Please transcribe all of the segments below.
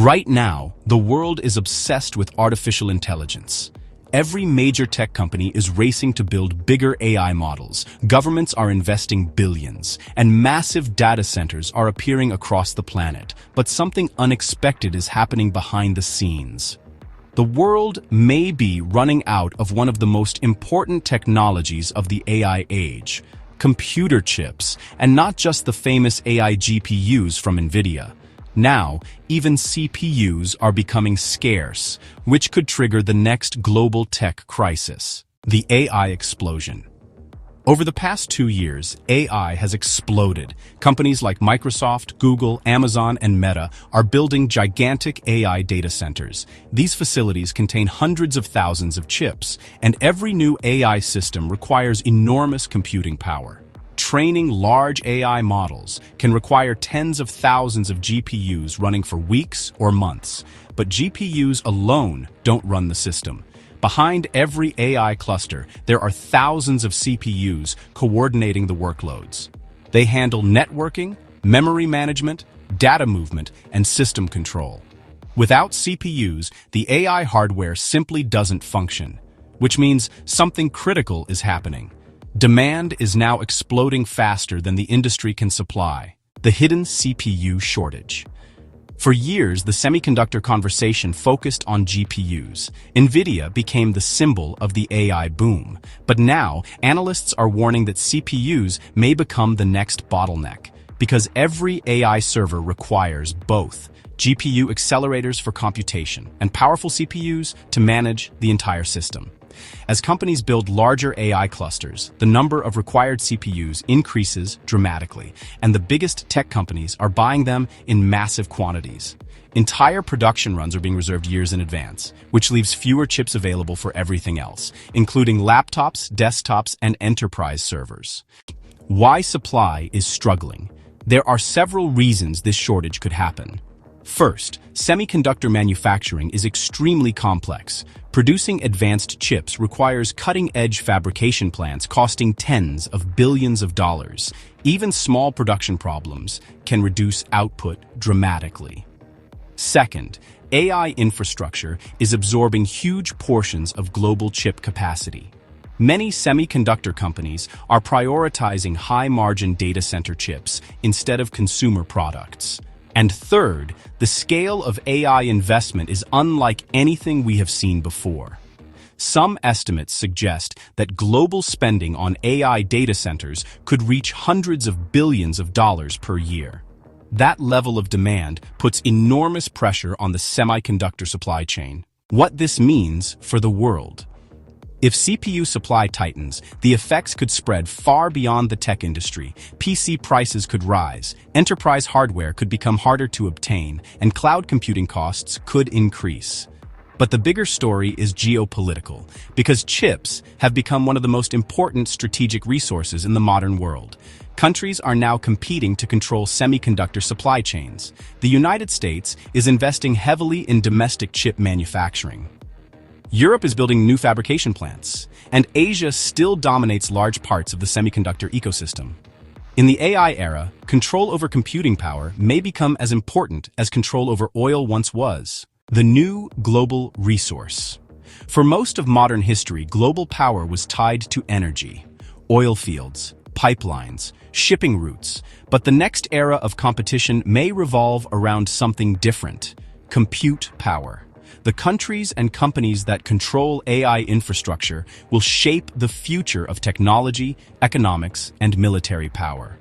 Right now, the world is obsessed with artificial intelligence. Every major tech company is racing to build bigger AI models, governments are investing billions, and massive data centers are appearing across the planet. But something unexpected is happening behind the scenes. The world may be running out of one of the most important technologies of the AI age, computer chips, and not just the famous AI GPUs from NVIDIA. Now, even CPUs are becoming scarce, which could trigger the next global tech crisis, the AI explosion. Over the past 2 years, AI has exploded. Companies like Microsoft, Google, Amazon, and Meta are building gigantic AI data centers. These facilities contain hundreds of thousands of chips, and every new AI system requires enormous computing power. Training large AI models can require tens of thousands of GPUs running for weeks or months, but GPUs alone don't run the system. Behind every AI cluster, there are thousands of CPUs coordinating the workloads. They handle networking, memory management, data movement, and system control. Without CPUs, the AI hardware simply doesn't function, which means something critical is happening. Demand is now exploding faster than the industry can supply. The hidden CPU shortage. For years, the semiconductor conversation focused on GPUs. NVIDIA became the symbol of the AI boom. But now, analysts are warning that CPUs may become the next bottleneck, because every AI server requires both GPU accelerators for computation and powerful CPUs to manage the entire system. As companies build larger AI clusters, the number of required CPUs increases dramatically, and the biggest tech companies are buying them in massive quantities. Entire production runs are being reserved years in advance, which leaves fewer chips available for everything else, including laptops, desktops, and enterprise servers. Why supply is struggling? There are several reasons this shortage could happen. First, semiconductor manufacturing is extremely complex. Producing advanced chips requires cutting-edge fabrication plants costing tens of billions of dollars. Even small production problems can reduce output dramatically. Second, AI infrastructure is absorbing huge portions of global chip capacity. Many semiconductor companies are prioritizing high-margin data center chips instead of consumer products. And third, the scale of AI investment is unlike anything we have seen before. Some estimates suggest that global spending on AI data centers could reach hundreds of billions of dollars per year. That level of demand puts enormous pressure on the semiconductor supply chain. What this means for the world. If CPU supply tightens, the effects could spread far beyond the tech industry. PC prices could rise, enterprise hardware could become harder to obtain, and cloud computing costs could increase. But the bigger story is geopolitical, because chips have become one of the most important strategic resources in the modern world. Countries are now competing to control semiconductor supply chains. The United States is investing heavily in domestic chip manufacturing. Europe is building new fabrication plants, and Asia still dominates large parts of the semiconductor ecosystem. In the AI era, control over computing power may become as important as control over oil once was. The new global resource. For most of modern history, global power was tied to energy, oil fields, pipelines, shipping routes, but the next era of competition may revolve around something different: compute power. The countries and companies that control AI infrastructure will shape the future of technology, economics, and military power.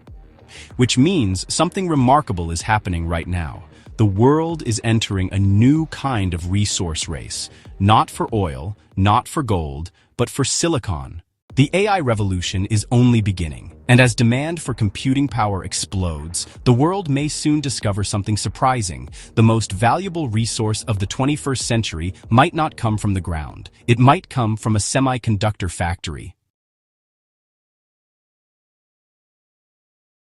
Which means something remarkable is happening right now. The world is entering a new kind of resource race, not for oil, not for gold, but for silicon. The AI revolution is only beginning, and as demand for computing power explodes, the world may soon discover something surprising. The most valuable resource of the 21st century might not come from the ground. It might come from a semiconductor factory.